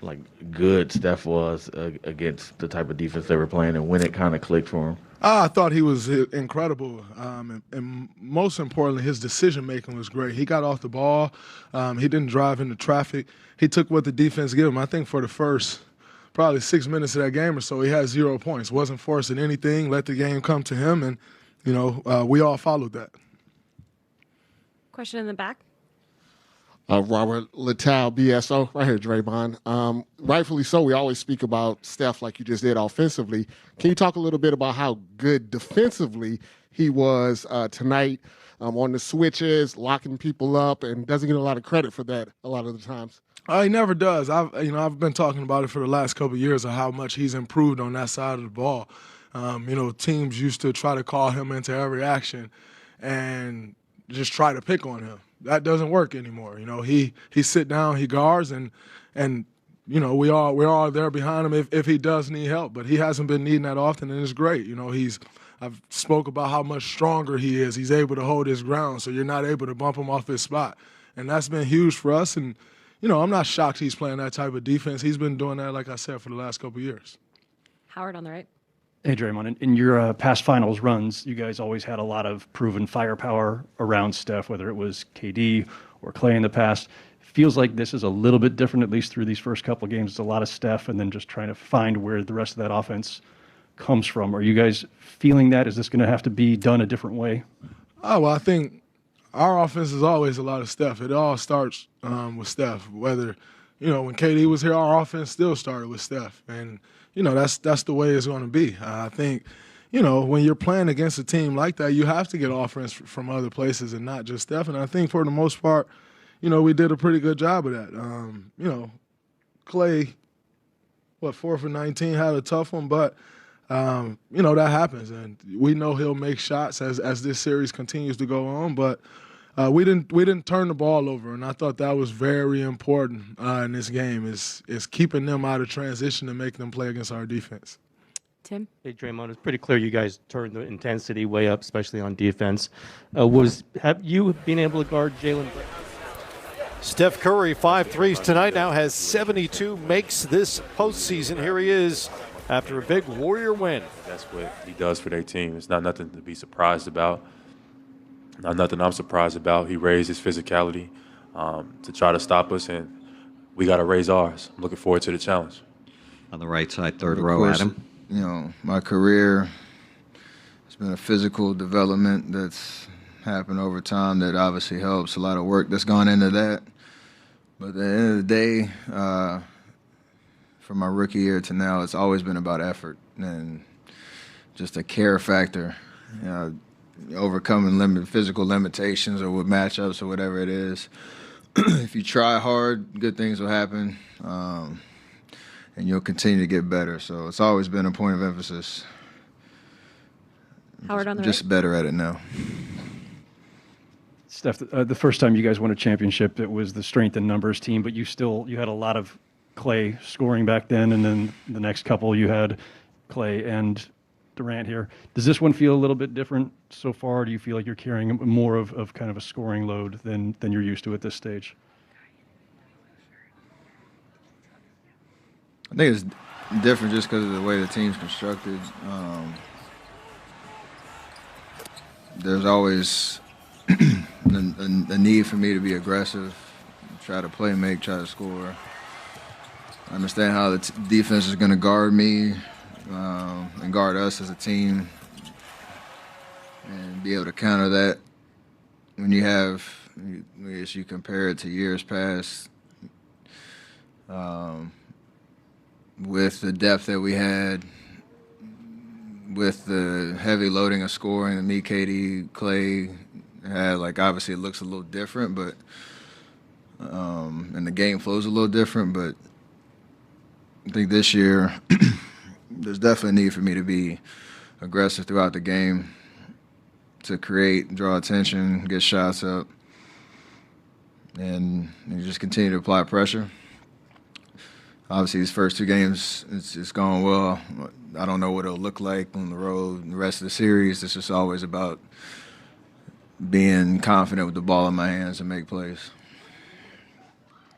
like good Steph was against the type of defense they were playing and when it kind of clicked for him? I thought he was incredible, and most importantly, his decision making was great. He got off the ball, he didn't drive into traffic. He took what the defense gave him. I think for the first probably 6 minutes of that game or so, he had 0 points. Wasn't forcing anything. Let the game come to him, and we all followed that. Question in the back. Robert Littell, BSO, right here, Draymond. Rightfully so, we always speak about Steph like you just did offensively. Can you talk a little bit about how good defensively he was tonight on the switches, locking people up, and doesn't get a lot of credit for that a lot of the times? He never does. I've been talking about it for the last couple of years of how much he's improved on that side of the ball. Teams used to try to call him into every action and just try to pick on him. That doesn't work anymore. He sit down, he guards, and we're all there behind him if he does need help. But he hasn't been needing that often, and it's great. I've spoke about how much stronger he is. He's able to hold his ground, so you're not able to bump him off his spot, and that's been huge for us. And I'm not shocked he's playing that type of defense. He's been doing that, like I said, for the last couple of years. Howard on the right. Hey, Draymond, in your past finals runs, you guys always had a lot of proven firepower around Steph, whether it was KD or Clay in the past. Feels like this is a little bit different, at least through these first couple of games. It's a lot of Steph and then just trying to find where the rest of that offense comes from. Are you guys feeling that? Is this going to have to be done a different way? Oh, well, I think our offense is always a lot of Steph. It all starts with Steph. Whether, when KD was here, our offense still started with Steph. And that's the way it's going to be. I think, when you're playing against a team like that, you have to get offense from other places and not just Steph. And I think for the most part, we did a pretty good job of that. Clay, 4 for 19, had a tough one, but, that happens. And we know he'll make shots as this series continues to go on. But we didn't turn the ball over, and I thought that was very important in this game is keeping them out of transition and making them play against our defense. Tim? Hey, Draymond, it's pretty clear you guys turned the intensity way up, especially on defense. Have you been able to guard Jalen Brown? Steph Curry, 5 threes tonight, now has 72, makes this postseason. Here he is after a big Warrior win. That's what he does for their team. It's not nothing to be surprised about. Not nothing I'm surprised about. He raised his physicality to try to stop us, and we got to raise ours. I'm looking forward to the challenge. On the right side, third row, Adam. My career has been a physical development that's happened over time that obviously helps. A lot of work that's gone into that. But at the end of the day, from my rookie year to now, it's always been about effort and just a care factor. Overcoming physical limitations or with matchups or whatever it is. If you try hard, good things will happen, and you'll continue to get better. So it's always been a point of emphasis. Howard on the just right. better at it now. Steph, the first time you guys won a championship, it was the strength in numbers team, but you had a lot of Clay scoring back then, and then the next couple you had Clay and Durant here. Does this one feel a little bit different so far? Do you feel like you're carrying more of kind of a scoring load than you're used to at this stage? I think it's different just because of the way the team's constructed. There's always a need for me to be aggressive, try to play, make, try to score. I understand how the defense is going to guard me and guard us as a team and be able to counter that. When as you compare it to years past, with the depth that we had, with the heavy loading of scoring that me, KD, Clay had, obviously it looks a little different, but and the game flows a little different, but I think this year there's definitely a need for me to be aggressive throughout the game, to create, draw attention, get shots up, and just continue to apply pressure. Obviously, these first 2 games, it's gone well. I don't know what it'll look like on the road and the rest of the series. It's just always about being confident with the ball in my hands and make plays.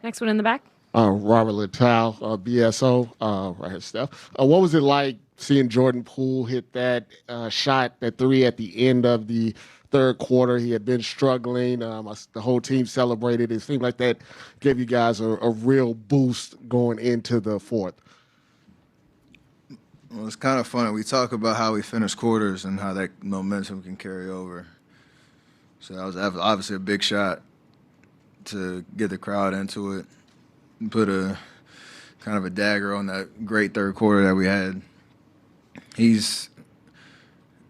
Next one in the back. Robert Littal, BSO, right here, Steph. What was it like seeing Jordan Poole hit that shot, that three at the end of the third quarter? He had been struggling. The whole team celebrated. It seemed like that gave you guys a real boost going into the fourth. Well, it's kind of funny. We talk about how we finish quarters and how that momentum can carry over. So that was obviously a big shot to get the crowd into it and put a kind of a dagger on that great third quarter that we had.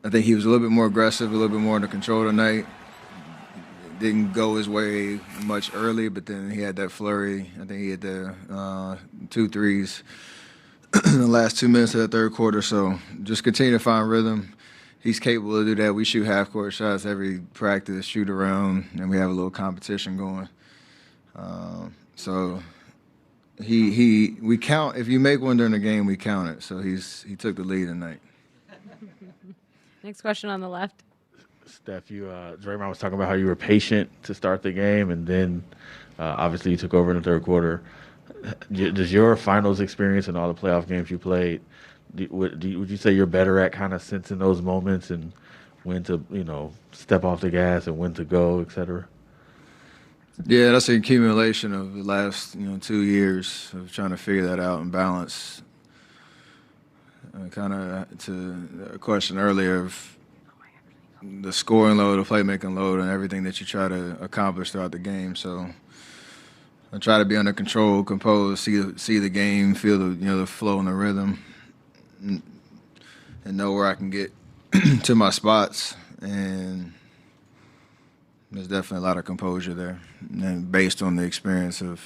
I think he was a little bit more aggressive, a little bit more under control tonight. Didn't go his way much early, but then he had that flurry. I think he had the 2 threes in the last 2 minutes of the third quarter. So just continue to find rhythm. He's capable to do that. We shoot half-court shots every practice, shoot around, and we have a little competition going. So we count. If you make one during the game, we count it. So he took the lead tonight. Next question on the left. Steph, Draymond was talking about how you were patient to start the game, and then obviously you took over in the third quarter. Does your finals experience and all the playoff games you played, would you say you're better at kind of sensing those moments and when to step off the gas and when to go, et cetera? Yeah, that's an accumulation of the last 2 years of trying to figure that out and balance. Kind of to a question earlier of the scoring load, the playmaking load, and everything that you try to accomplish throughout the game. So I try to be under control, composed, see the game, feel the flow and the rhythm, and know where I can get to my spots. And there's definitely a lot of composure there, and based on the experience of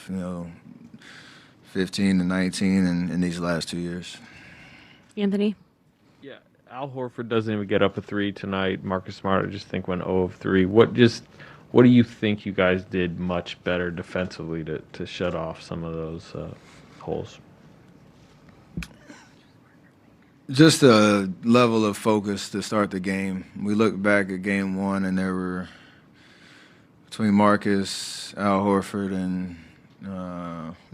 15 to 19 and these last 2 years. Anthony? Yeah, Al Horford doesn't even get up a three tonight. Marcus Smart, I just think, went 0 of 3. What do you think you guys did much better defensively to shut off some of those holes? Just a level of focus to start the game. We look back at game one, and there were, between Marcus, Al Horford, and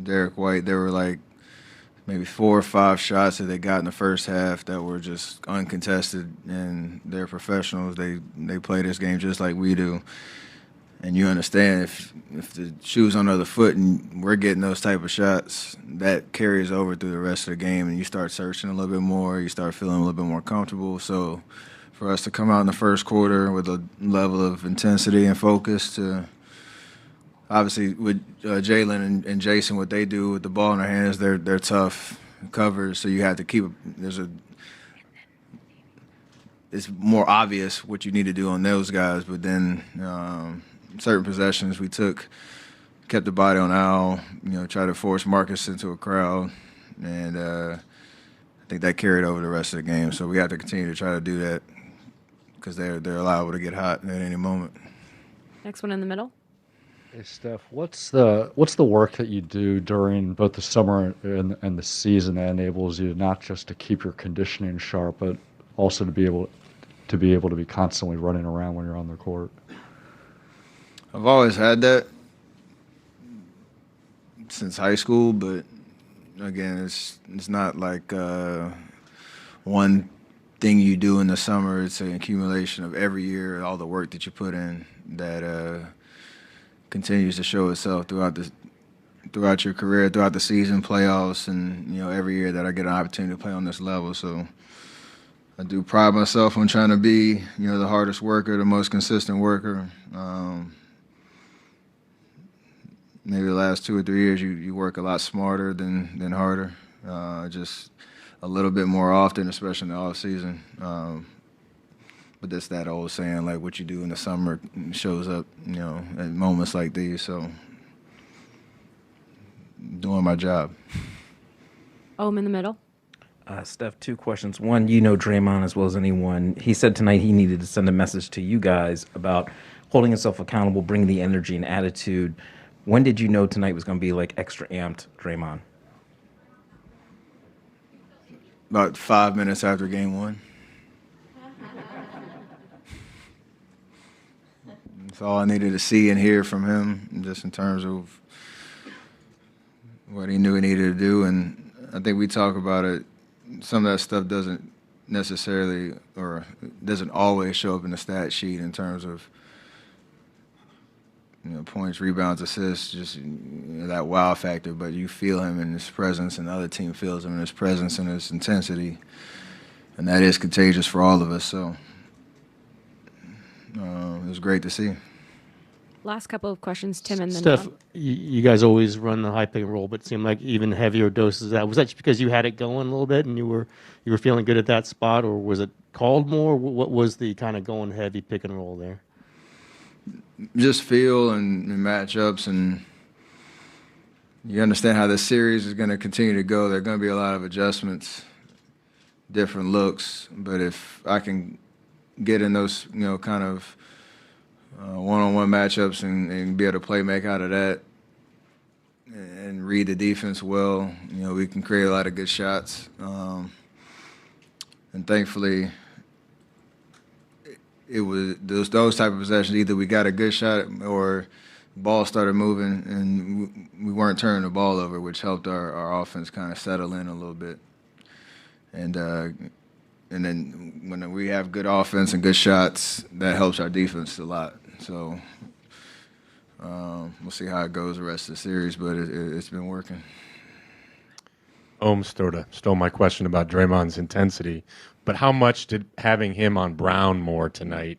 Derek White, there were like maybe 4 or 5 shots that they got in the first half that were just uncontested, and they're professionals. They play this game just like we do. And you understand if the shoe's on the other foot and we're getting those type of shots, that carries over through the rest of the game, and you start searching a little bit more, you start feeling a little bit more comfortable. So for us to come out in the first quarter with a level of intensity and focus to obviously with Jalen and Jason, what they do with the ball in their hands, they're tough covers, so you have to keep it's more obvious what you need to do on those guys, but then certain possessions we kept the body on Al, try to force Marcus into a crowd, and I think that carried over the rest of the game. So we have to continue to try to do that because they're liable to get hot at any moment. Next one in the middle. Hey Steph, what's the work that you do during both the summer and the season that enables you not just to keep your conditioning sharp, but also to be able to be constantly running around when you're on the court? I've always had that since high school, but again, it's not like one thing you do in the summer. It's an accumulation of every year, all the work that you put in that continues to show itself throughout your career, throughout the season, playoffs, and every year that I get an opportunity to play on this level. So I do pride myself on trying to be the hardest worker, the most consistent worker. Maybe the last 2 or 3 years you work a lot smarter than harder, just a little bit more often, especially in the off season. But that's that old saying, like what you do in the summer shows up, at moments like these. So doing my job. I'm in the middle. Steph, 2 questions. One, Draymond as well as anyone. He said tonight he needed to send a message to you guys about holding himself accountable, bringing the energy and attitude. When did you know tonight was going to be like extra amped, Draymond? About 5 minutes after game 1. That's all I needed to see and hear from him, just in terms of what he knew he needed to do. And I think we talk about it. Some of that stuff doesn't necessarily or doesn't always show up in the stat sheet in terms of points, rebounds, assists, just that wow factor. But you feel him in his presence, and the other team feels him in his presence and his intensity, and that is contagious for all of us. So it was great to see. Last couple of questions, Tim, and then Steph, Rob. you guys always run the high pick and roll, but it seemed like even heavier doses of that. Was that just because you had it going a little bit and you were feeling good at that spot, or was it called more? What was the kind of going heavy pick and roll there? Just feel and matchups, and you understand how this series is going to continue to go. There are going to be a lot of adjustments, different looks, but if I can get in those, kind of one-on-one matchups and be able to play make out of that and read the defense well, we can create a lot of good shots. And thankfully, it was those type of possessions. Either we got a good shot or the ball started moving and we weren't turning the ball over, which helped our offense kind of settle in a little bit. And then when we have good offense and good shots, that helps our defense a lot. So we'll see how it goes the rest of the series, but it's been working. Stole my question about Draymond's intensity, but how much did having him on Brown more tonight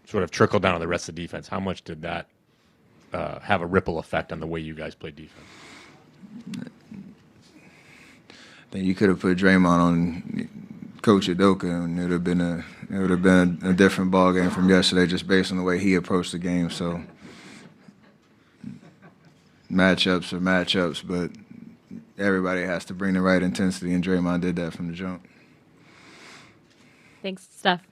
sort of trickle down to the rest of the defense? How much did that have a ripple effect on the way you guys play defense? I think you could have put Draymond on Coach Udoka, and it would have been a different ball game from yesterday, just based on the way he approached the game. So matchups are matchups, but everybody has to bring the right intensity, and Draymond did that from the jump. Thanks, Steph.